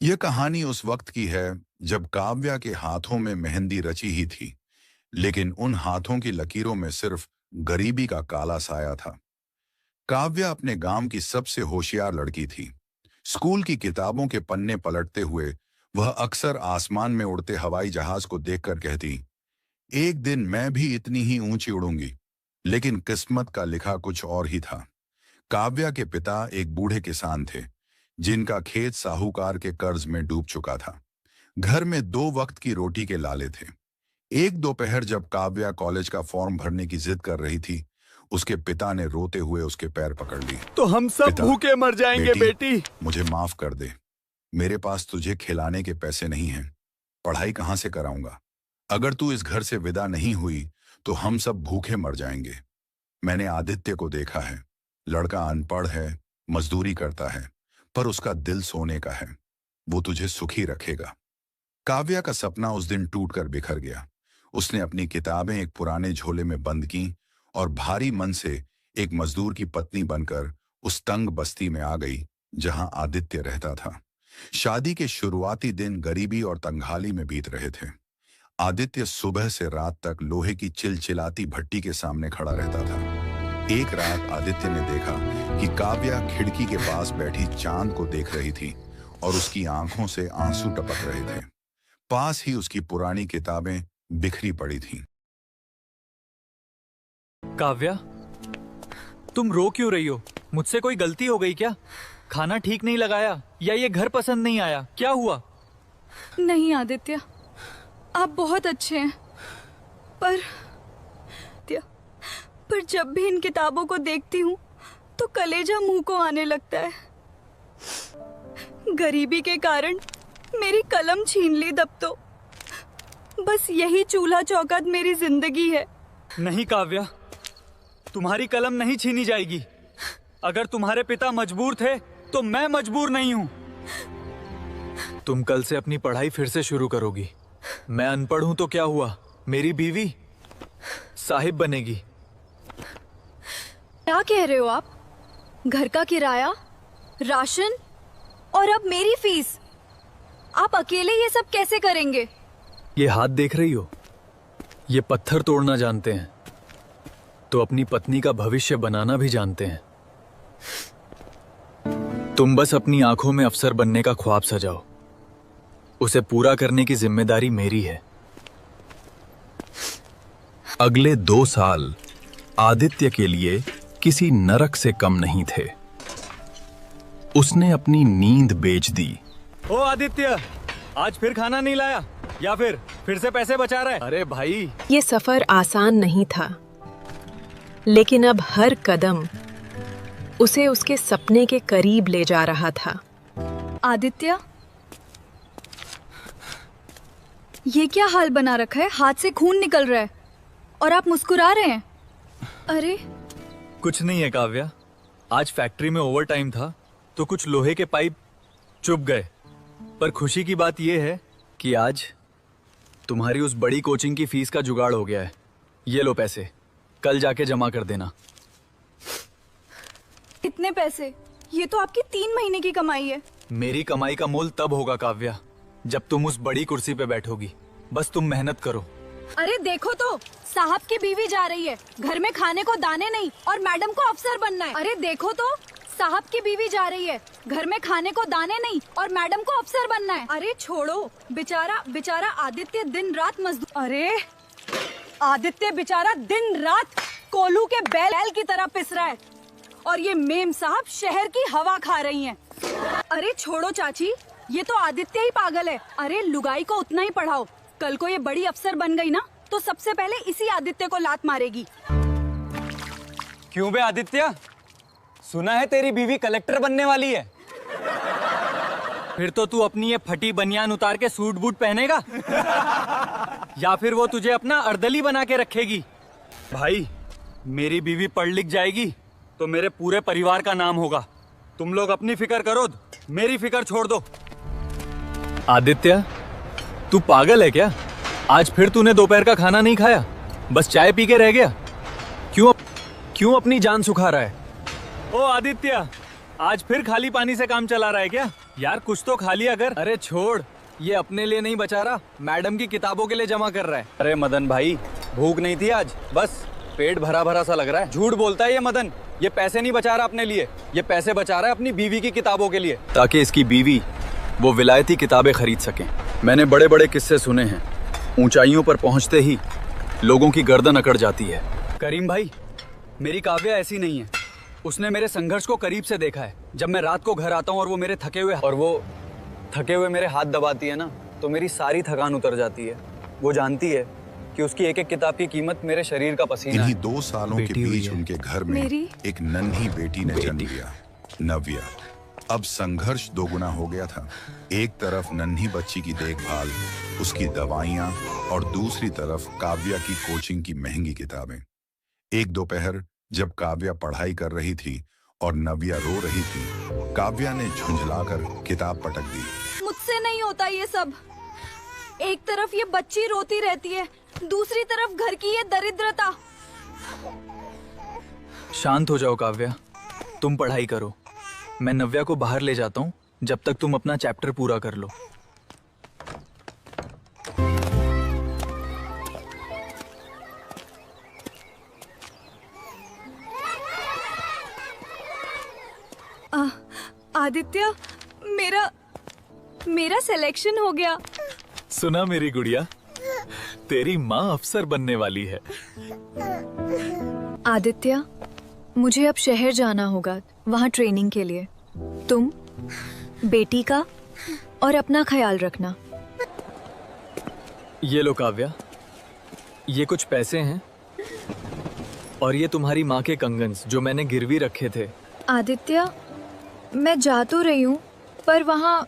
यह कहानी उस वक्त की है जब काव्या के हाथों में मेहंदी रची ही थी, लेकिन उन हाथों की लकीरों में सिर्फ गरीबी का काला साया था। काव्या अपने गांव की सबसे होशियार लड़की थी। स्कूल की किताबों के पन्ने पलटते हुए वह अक्सर आसमान में उड़ते हवाई जहाज को देखकर कहती, एक दिन मैं भी इतनी ही ऊंची उड़ूंगी। लेकिन किस्मत का लिखा कुछ और ही था। काव्या के पिता एक बूढ़े किसान थे, जिनका खेत साहूकार के कर्ज में डूब चुका था। घर में 2 वक्त की रोटी के लाले थे। एक दोपहर जब काव्या कॉलेज का फॉर्म भरने की जिद कर रही थी, उसके पिता ने रोते हुए उसके पैर पकड़ ली। तो हम सब भूखे मर जाएंगे बेटी। मुझे माफ कर दे, मेरे पास तुझे खिलाने के पैसे नहीं हैं। पढ़ाई कहाँ से कराऊंगा? अगर तू इस घर से विदा नहीं हुई तो हम सब भूखे मर जाएंगे। मैंने आदित्य को देखा है। लड़का अनपढ़ है, मजदूरी करता है, पर उसका दिल सोने का है। वो तुझे सुखी रखेगा। काव्या का सपना उस दिन टूटकर बिखर गया। उसने अपनी किताबें एक पुराने झोले में बंद की और भारी मन से एक मजदूर की पत्नी बनकर उस तंग बस्ती में आ गई जहां आदित्य रहता था। शादी के शुरुआती दिन गरीबी और तंगहाली में बीत रहे थे। आदित्य सुबह से रात तक लोहे की चिलचिलाती भट्टी के सामने खड़ा रहता था। एक रात आदित्य ने देखा कि काव्या खिड़की के पास बैठी चांद को देख रही थी और उसकी आंखों से आंसू टपक रहे थे। पास ही उसकी पुरानी किताबें बिखरी पड़ी थीं। काव्या, तुम रो क्यों रही हो? मुझसे कोई गलती हो गई क्या? खाना ठीक नहीं लगाया या ये घर पसंद नहीं आया? क्या हुआ? नहीं आदित्य, आप बहुत अच्छे हैं, पर जब भी इन किताबों को देखती हूँ तो कलेजा मुंह को आने लगता है। गरीबी के कारण मेरी कलम छीन ली तब तो। बस यही चूल्हा चौखट मेरी जिंदगी है। नहीं काव्या, तुम्हारी कलम नहीं छीनी जाएगी। अगर तुम्हारे पिता मजबूर थे तो मैं मजबूर नहीं हूँ। तुम कल से अपनी पढ़ाई फिर से शुरू करोगी। मैं अनपढ़ हूं तो क्या हुआ, मेरी बीवी साहिब बनेगी। क्या कह रहे हो आप? घर का किराया, राशन और अब मेरी फीस। आप अकेले ये सब कैसे करेंगे? ये हाथ देख रही हो? ये पत्थर तोड़ना जानते हैं तो अपनी पत्नी का भविष्य बनाना भी जानते हैं। तुम बस अपनी आंखों में अफसर बनने का ख्वाब सजाओ। उसे पूरा करने की जिम्मेदारी मेरी है। अगले 2 साल आदित्य के लिए किसी नरक से कम नहीं थे। उसने अपनी नींद बेच दी। ओ आदित्य, आज फिर खाना नहीं लाया या फिर से पैसे बचा रहा है? अरे भाई, ये सफर आसान नहीं था, लेकिन अब हर कदम उसे उसके सपने के करीब ले जा रहा था। आदित्य, ये क्या हाल बना रखा है? हाथ से खून निकल रहा है और आप मुस्कुरा रहे हैं। अरे कुछ नहीं है काव्या, आज फैक्ट्री में ओवर टाइम था तो कुछ लोहे के पाइप चुभ गए। पर खुशी की बात यह है कि आज तुम्हारी उस बड़ी कोचिंग की फीस का जुगाड़ हो गया है। ये लो पैसे, कल जाके जमा कर देना। कितने पैसे? ये तो आपकी 3 महीने की कमाई है। मेरी कमाई का मोल तब होगा काव्या जब तुम उस बड़ी कुर्सी पे बैठोगी। बस तुम मेहनत करो। अरे देखो तो, साहब की बीवी जा रही है। घर में खाने को दाने नहीं और मैडम को अफसर बनना है। अरे देखो तो, साहब की बीवी जा रही है। घर में खाने को दाने नहीं और मैडम को अफसर बनना है। अरे छोड़ो, बेचारा आदित्य दिन रात मजदूर। अरे आदित्य बेचारा दिन रात कोल्हू के बैल की तरह पिस रहा है और ये मेम साहब शहर की हवा खा रही हैं। अरे छोड़ो चाची, ये तो आदित्य ही पागल है। अरे लुगाई को उतना ही पढ़ाओ, कल को ये बड़ी अफसर बन गई ना तो सबसे पहले इसी आदित्य को लात मारेगी। क्यों बे आदित्य, सुना है तेरी बीवी कलेक्टर बनने वाली है? फिर तो तू अपनी ये फटी बनियान उतार के सूट बूट पहनेगा या फिर वो तुझे अपना अर्दली बना के रखेगी? भाई, मेरी बीवी पढ़ लिख जाएगी तो मेरे पूरे परिवार का नाम होगा। तुम लोग अपनी फिक्र करो, मेरी फिक्र छोड़ दो। आदित्य, तू पागल है क्या? आज फिर तूने दोपहर का खाना नहीं खाया, बस चाय पी के रह गया। क्यों अपनी जान सुखा रहा है? ओ आदित्य, आज फिर खाली पानी से काम चला रहा है क्या? यार कुछ तो खा लिया अगर। अरे छोड़, ये अपने लिए नहीं बचा रहा, मैडम की किताबों के लिए जमा कर रहा है। अरे मदन भाई, भूख नहीं थी आज, बस पेट भरा भरा सा लग रहा है। झूठ बोलता है ये मदन, ये पैसे नहीं बचा रहा अपने लिए, ये पैसे बचा रहा है अपनी बीवी की किताबों के लिए, ताकि इसकी बीवी वो विलायती किताबें खरीद सकें। मैंने बड़े बड़े किस्से सुने हैं, ऊंचाइयों पर पहुंचते ही लोगों की गर्दन अकड़ जाती है। करीम भाई, मेरी काव्या ऐसी नहीं है। उसने मेरे संघर्ष को करीब से देखा है। जब मैं रात को घर आता हूँ और वो थके हुए मेरे हाथ दबाती है ना, तो मेरी सारी थकान उतर जाती है। वो जानती है कि उसकी एक एक किताब की कीमत मेरे शरीर का पसीना इन्हीं है। 2 सालों के बीच उनके घर में एक नन्ही बेटी ने जन्म लिया, नव्या। अब संघर्ष दोगुना हो गया था। एक तरफ नन्ही बच्ची की देखभाल, उसकी दवाइयां, और दूसरी तरफ काव्या की कोचिंग की महंगी किताबें। एक दोपहर जब काव्या पढ़ाई कर रही थी और नव्या रो रही थी, काव्या ने झुंझलाकर किताब पटक दी। मुझसे नहीं होता ये सब। एक तरफ ये बच्ची रोती रहती है, दूसरी तरफ घर की ये दरिद्रता। शांत हो जाओ काव्या, तुम पढ़ाई करो। मैं नव्या को बाहर ले जाता हूँ, जब तक तुम अपना चैप्टर पूरा कर लो। आदित्य, मेरा सिलेक्शन हो गया। सुना मेरी गुड़िया, तेरी माँ अफसर बनने वाली है। आदित्य, मुझे अब शहर जाना होगा, वहाँ ट्रेनिंग के लिए। तुम बेटी का और अपना ख्याल रखना। ये लो काव्या, ये कुछ पैसे हैं और ये तुम्हारी माँ के कंगन्स जो मैंने गिरवी रखे थे। आदित्य, मैं जा तो रही हूँ, पर वहाँ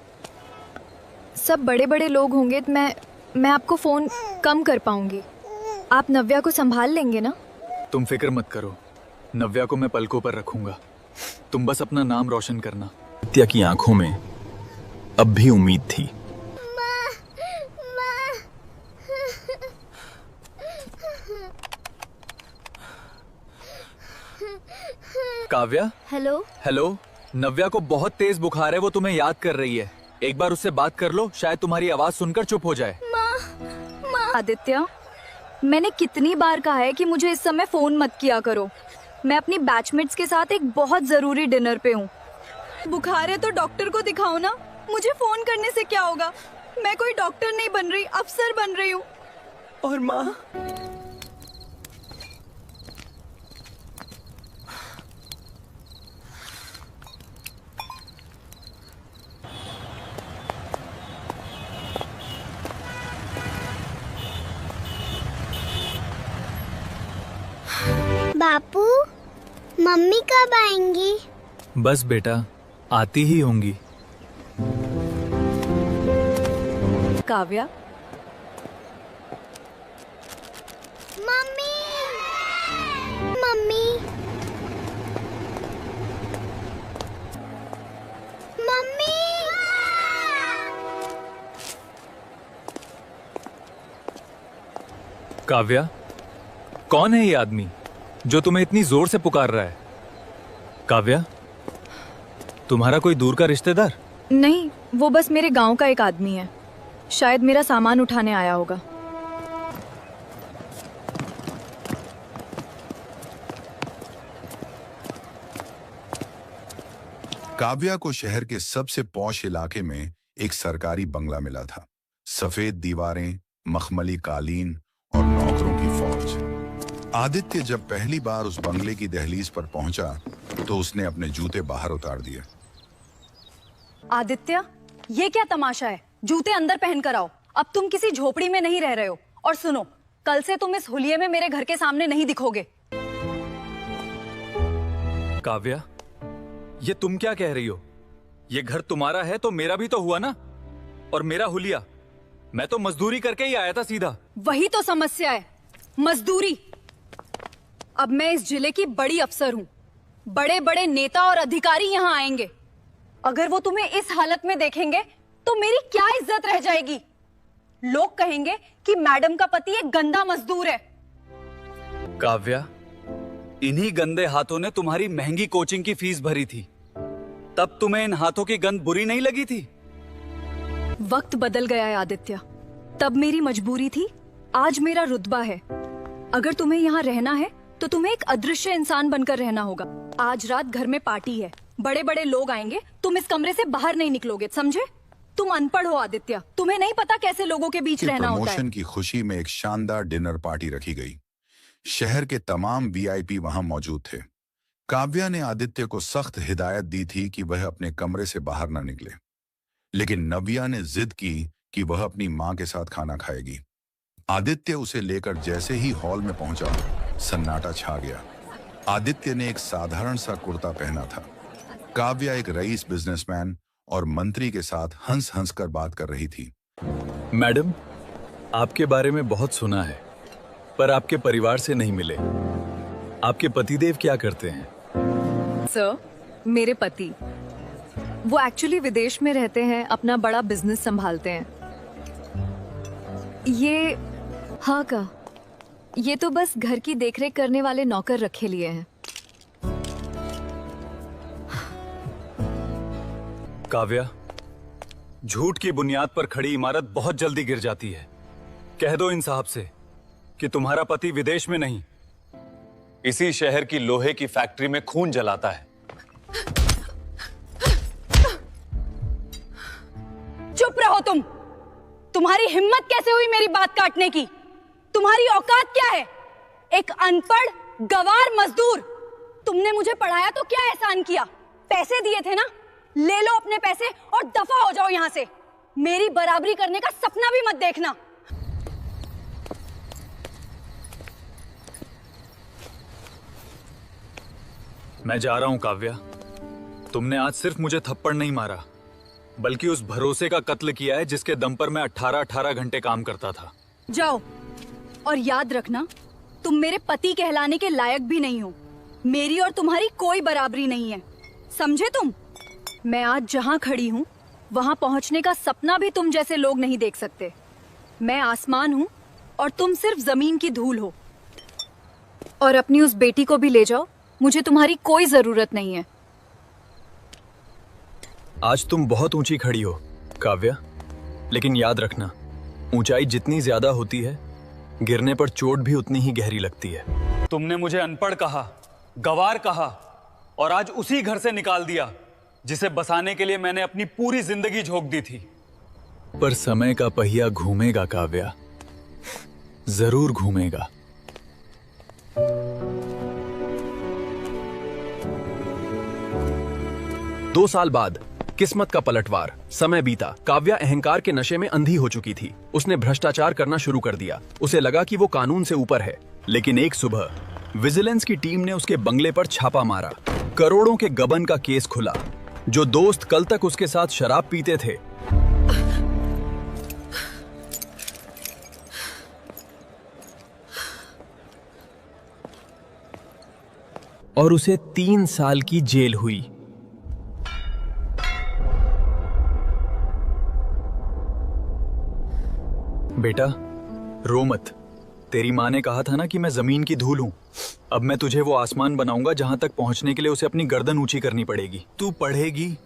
सब बड़े बड़े लोग होंगे, तो मैं आपको फ़ोन कम कर पाऊंगी। आप नव्या को संभाल लेंगे ना? तुम फिक्र मत करो, नव्या को मैं पलकों पर रखूंगा। तुम बस अपना नाम रोशन करना। आदित्य की आंखों में अब भी उम्मीद थी। काव्या, हेलो। नव्या को बहुत तेज बुखार है, वो तुम्हें याद कर रही है। एक बार उससे बात कर लो, शायद तुम्हारी आवाज सुनकर चुप हो जाए। आदित्य, मैंने कितनी बार कहा है कि मुझे इस समय फोन मत किया करो। मैं अपनी बैचमेट्स के साथ एक बहुत जरूरी डिनर पे हूँ। बुखार है तो डॉक्टर को दिखाओ ना, मुझे फोन करने से क्या होगा? मैं कोई डॉक्टर नहीं बन रही, अफसर बन रही हूँ। और माँ, बापू, मम्मी कब आएंगी? बस बेटा, आती ही होंगी। Kavya, mummy, mummy, mummy. Kavya, कौन है ये आदमी जो तुम्हें इतनी जोर से पुकार रहा है? काव्या, तुम्हारा कोई दूर का रिश्तेदार? नहीं, वो बस मेरे गांव का एक आदमी है। शायद मेरा सामान उठाने आया होगा। काव्या को शहर के सबसे पॉश इलाके में एक सरकारी बंगला मिला था। सफेद दीवारें, मखमली कालीन और नौकरों की फौज। आदित्य जब पहली बार उस बंगले की दहलीज पर पहुंचा तो उसने अपने जूते बाहर उतार दिए। आदित्य, ये क्या तमाशा है? जूते अंदर पहन कर आओ। अब तुम किसी झोपड़ी में नहीं रह रहे हो। और सुनो, कल से तुम इस हुलिये में मेरे घर के सामने नहीं दिखोगे। काव्या, ये तुम क्या कह रही हो? ये घर तुम्हारा है तो मेरा भी तो हुआ ना। और मेरा हुलिया, मैं तो मजदूरी करके ही आया था सीधा। वही तो समस्या है, मजदूरी। अब मैं इस जिले की बड़ी अफसर हूँ। बड़े बड़े नेता और अधिकारी यहाँ आएंगे। अगर वो तुम्हें इस हालत में देखेंगे तो मेरी क्या इज्जत रह जाएगी? लोग कहेंगे कि मैडम का पति एक गंदा मजदूर है। काव्या, इन्हीं गंदे हाथों ने तुम्हारी महंगी कोचिंग की फीस भरी थी, तब तुम्हें इन हाथों की गंध बुरी नहीं लगी थी? वक्त बदल गया है आदित्य। तब मेरी मजबूरी थी, आज मेरा रुतबा है। अगर तुम्हें यहाँ रहना है तो तुम्हें एक अदृश्य इंसान बनकर रहना होगा। आज रात घर में पार्टी है, बड़े बड़े लोग आएंगे, तुम इस कमरे से बाहर नहीं निकलोगे, समझे? तुम अनपढ़ हो आदित्य, तुम्हें नहीं पता कैसे लोगों के बीच रहना होता है। प्रमोशन की खुशी में एक शानदार डिनर पार्टी रखी गई। शहर के तमाम वीआईपी वहां मौजूद थे। काव्या ने आदित्य को सख्त हिदायत दी थी कि वह अपने कमरे से बाहर न निकले, लेकिन नव्या ने जिद की कि वह अपनी मां के साथ खाना खाएगी। आदित्य उसे लेकर जैसे ही हॉल में पहुंचा, सन्नाटा छा गया। आदित्य ने एक साधारण सा कुर्ता पहना था। काव्या एक रईस बिजनेसमैन और मंत्री के साथ हंस हंस कर बात कर रही थी। मैडम, आपके बारे में बहुत सुना है, पर आपके परिवार से नहीं मिले। आपके पतिदेव क्या करते हैं? सर, मेरे पति, वो एक्चुअली विदेश में रहते हैं, अपना बड़ा बिजनेस संभालते हैं। ये हाँ का, ये तो बस घर की देखरेख करने वाले नौकर रखे लिए हैं। काव्या, झूठ की बुनियाद पर खड़ी इमारत बहुत जल्दी गिर जाती है। कह दो इन साहब से कि तुम्हारा पति विदेश में नहीं, इसी शहर की लोहे की फैक्ट्री में खून जलाता है। चुप रहो तुम। तुम्हारी हिम्मत कैसे हुई मेरी बात काटने की? तुम्हारी औकात क्या है? एक अनपढ़ गवार मजदूर। तुमने मुझे पढ़ाया तो क्या एहसान किया? पैसे दिए थे ना, ले लो अपने पैसे और दफा हो जाओ यहां से। मेरी बराबरी करने का सपना भी मत देखना। मैं जा रहा हूं काव्या। तुमने आज सिर्फ मुझे थप्पड़ नहीं मारा, बल्कि उस भरोसे का कत्ल किया है जिसके दम पर मैं 18-18 घंटे काम करता था। जाओ, और याद रखना, तुम मेरे पति कहलाने के लायक भी नहीं हो। मेरी और तुम्हारी कोई बराबरी नहीं है, समझे तुम? मैं आज जहाँ खड़ी हूँ वहाँ पहुँचने का सपना भी तुम जैसे लोग नहीं देख सकते। मैं आसमान हूँ और तुम सिर्फ जमीन की धूल हो। और अपनी उस बेटी को भी ले जाओ, मुझे तुम्हारी कोई जरूरत नहीं है। आज तुम बहुत ऊंची खड़ी हो काव्या, लेकिन याद रखना, ऊंचाई जितनी ज्यादा होती है, गिरने पर चोट भी उतनी ही गहरी लगती है। तुमने मुझे अनपढ़ कहा, गवार कहा, और आज उसी घर से निकाल दिया जिसे बसाने के लिए मैंने अपनी पूरी जिंदगी झोंक दी थी। पर समय का पहिया घूमेगा काव्या, जरूर घूमेगा। दो साल बाद किस्मत का पलटवार। समय बीता। काव्या अहंकार के नशे में अंधी हो चुकी थी। उसने भ्रष्टाचार करना शुरू कर दिया। उसे लगा कि वो कानून से ऊपर है। लेकिन एक सुबह विजिलेंस की टीम ने उसके बंगले पर छापा मारा। करोड़ों के गबन का केस खुला। जो दोस्त कल तक उसके साथ शराब पीते थे, और उसे 3 साल की जेल हुई। बेटा रो मत। तेरी माँ ने कहा था ना कि मैं जमीन की धूल हूं। अब मैं तुझे वो आसमान बनाऊंगा जहां तक पहुंचने के लिए उसे अपनी गर्दन ऊंची करनी पड़ेगी। तू पढ़ेगी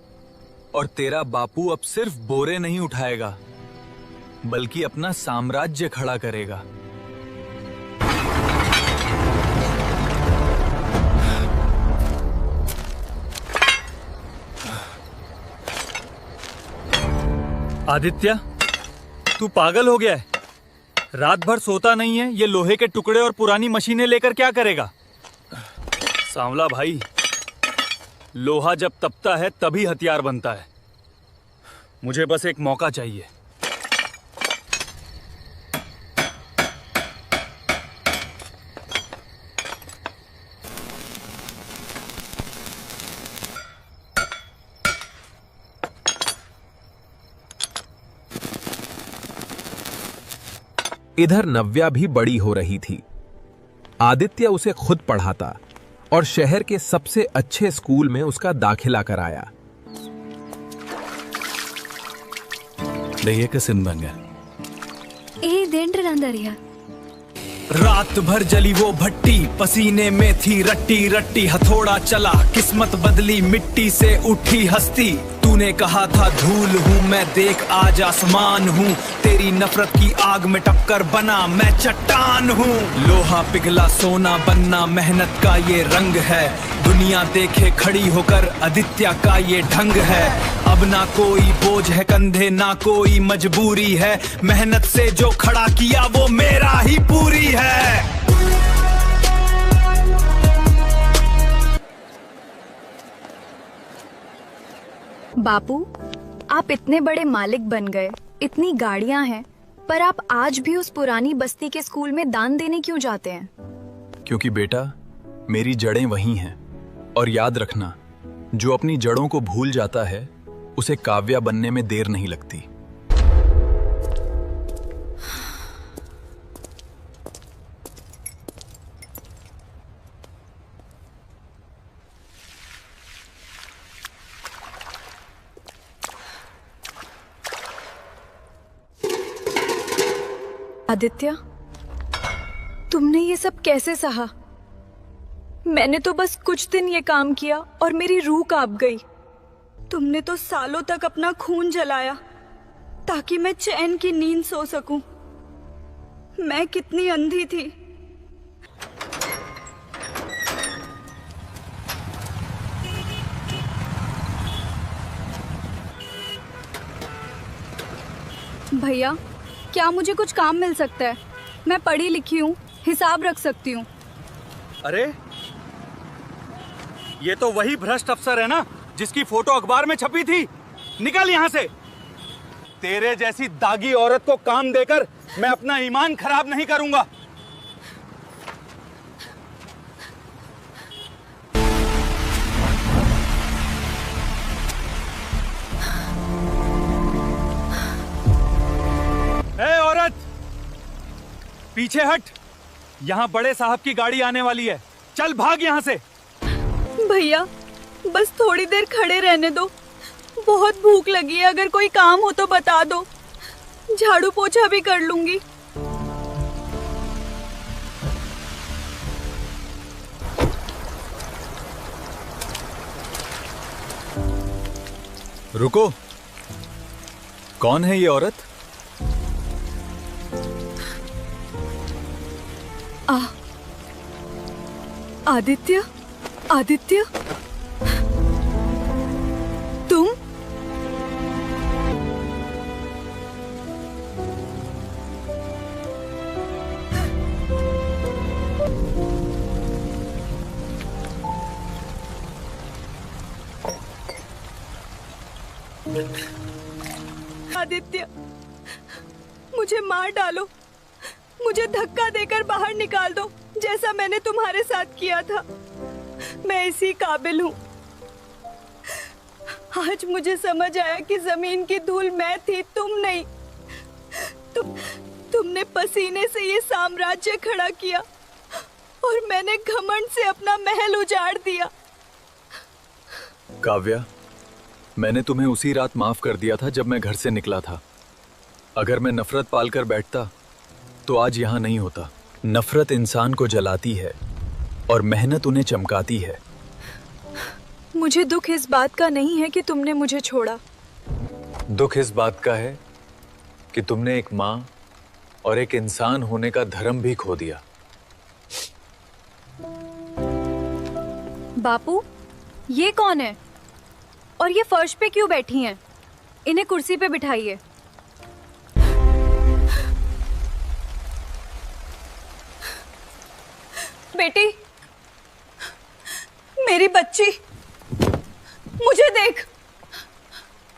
और तेरा बापू अब सिर्फ बोरे नहीं उठाएगा, बल्कि अपना साम्राज्य खड़ा करेगा। आदित्य, तू पागल हो गया है? रात भर सोता नहीं है, ये लोहे के टुकड़े और पुरानी मशीनें लेकर क्या करेगा? सांवला भाई, लोहा जब तपता है तभी हथियार बनता है। मुझे बस एक मौका चाहिए। इधर नव्या भी बड़ी हो रही थी। आदित्य उसे खुद पढ़ाता और शहर के सबसे अच्छे स्कूल में उसका दाखिला कराया। रात भर जली वो भट्टी, पसीने में थी रट्टी रट्टी, थोड़ा चला, किस्मत बदली, मिट्टी से उठी हस्ती। तूने कहा था धूल हूँ मैं, देख आज आसमान हूँ। तेरी नफरत की आग में टपकर बना मैं चट्टान हूँ। लोहा पिघला सोना बनना मेहनत का ये रंग है। दुनिया देखे खड़ी होकर आदित्य का ये ढंग है। अब ना कोई बोझ है कंधे, ना कोई मजबूरी है। मेहनत से जो खड़ा किया वो मेरा ही पूरी है। बापू, आप इतने बड़े मालिक बन गए, इतनी गाड़ियां हैं, पर आप आज भी उस पुरानी बस्ती के स्कूल में दान देने क्यों जाते हैं? क्योंकि बेटा, मेरी जड़ें वही हैं। और याद रखना, जो अपनी जड़ों को भूल जाता है उसे काव्या बनने में देर नहीं लगती। आदित्य, तुमने ये सब कैसे सहा? मैंने तो बस कुछ दिन ये काम किया और मेरी रूह कांप गई। तुमने तो सालों तक अपना खून जलाया ताकि मैं चैन की नींद सो सकूं। मैं कितनी अंधी थी। भैया, क्या मुझे कुछ काम मिल सकता है? मैं पढ़ी लिखी हूँ, हिसाब रख सकती हूँ। अरे, ये तो वही भ्रष्ट अफसर है ना जिसकी फोटो अखबार में छपी थी। निकल यहाँ से। तेरे जैसी दागी औरत को काम देकर मैं अपना ईमान खराब नहीं करूंगा। ए औरत, पीछे हट। यहाँ बड़े साहब की गाड़ी आने वाली है। चल भाग यहाँ से। भैया, बस थोड़ी देर खड़े रहने दो। बहुत भूख लगी है, अगर कोई काम हो तो बता दो। झाड़ू पोछा भी कर लूंगी। रुको, कौन है ये औरत? आदित्य, आदित्य, तुम? आदित्य, मुझे मार डालो, मुझे धक्का देकर बाहर निकाल दो, जैसा मैंने तुम्हारे साथ किया था। मैं इसी काबिल हूँ। आज मुझे समझ आया कि जमीन की धूल मैं थी, तुम नहीं। तुमने पसीने से ये साम्राज्य खड़ा किया और मैंने घमंड से अपना महल उजाड़ दिया। काव्या, मैंने तुम्हें उसी रात माफ कर दिया था जब मैं घर से निकला था। अगर मैं नफरत पालकर बैठता तो आज यहाँ नहीं होता। नफरत इंसान को जलाती है और मेहनत उन्हें चमकाती है। मुझे दुख इस बात का नहीं है कि तुमने मुझे छोड़ा। दुख इस बात का है कि तुमने एक माँ और एक इंसान होने का धर्म भी खो दिया। बापू, ये कौन है? और ये फर्श पे क्यों बैठी हैं? इन्हें कुर्सी पे बिठाइए। बेटी, मेरी बच्ची, मुझे देख।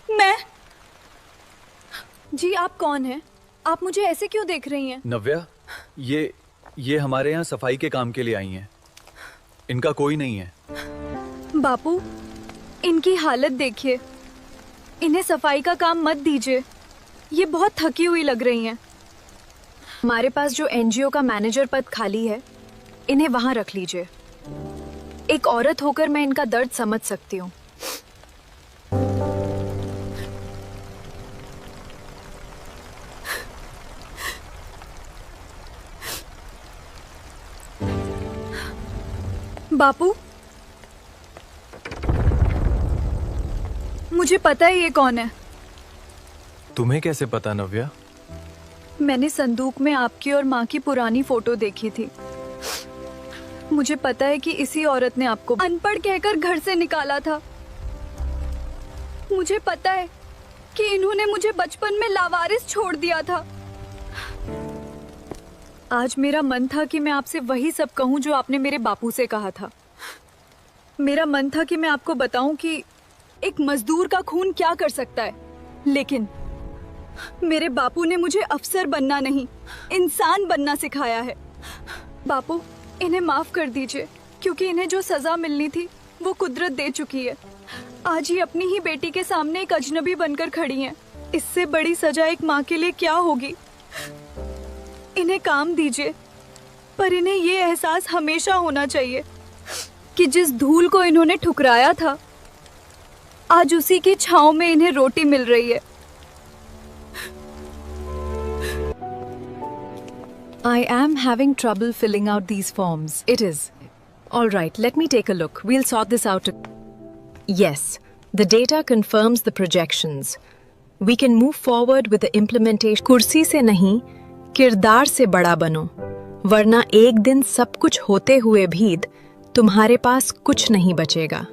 मैं। जी, आप कौन हैं? आप मुझे ऐसे क्यों देख रही हैं? नव्या, ये हमारे यहाँ सफाई के काम के लिए आई हैं। इनका कोई नहीं है। बापू, इनकी हालत देखिए। इन्हें सफाई का काम मत दीजिए। ये बहुत थकी हुई लग रही हैं। हमारे पास जो एनजीओ का मैनेजर पद खाली है, इन्हें वहां रख लीजिए। एक औरत होकर मैं इनका दर्द समझ सकती हूँ। बापू, मुझे पता है ये कौन है। तुम्हें कैसे पता नव्या? मैंने संदूक में आपकी और माँ की पुरानी फोटो देखी थी। मुझे पता है कि इसी औरत ने आपको अनपढ़ कहकर घर से निकाला था। मुझे पता है कि इन्होंने मुझे बचपन में लावारिस छोड़ दिया था। आज मेरा मन था कि मैं आपसे वही सब कहूं जो आपने मेरे बापू से कहा था। मेरा मन था कि मैं आपको बताऊं कि एक मजदूर का खून क्या कर सकता है, लेकिन मेरे बापू ने मुझे अफसर बनना नहीं, इंसान बनना सिखाया है। बापू, इन्हें माफ कर दीजिए, क्योंकि इन्हें जो सजा मिलनी थी वो कुदरत दे चुकी है। आज ही अपनी ही बेटी के सामने एक अजनबी बनकर खड़ी हैं। इससे बड़ी सजा एक माँ के लिए क्या होगी। इन्हें काम दीजिए, पर इन्हें ये एहसास हमेशा होना चाहिए कि जिस धूल को इन्होंने ठुकराया था, आज उसी की छांव में इन्हें रोटी मिल रही है। I am having trouble filling out these forms. It is. All right, let me take a look. We'll sort this out. Yes, the data confirms the projections. We can move forward with the implementation. कुर्सी से नहीं, किरदार से बड़ा बनो, वरना एक दिन सब कुछ होते हुए भी तुम्हारे पास कुछ नहीं बचेगा।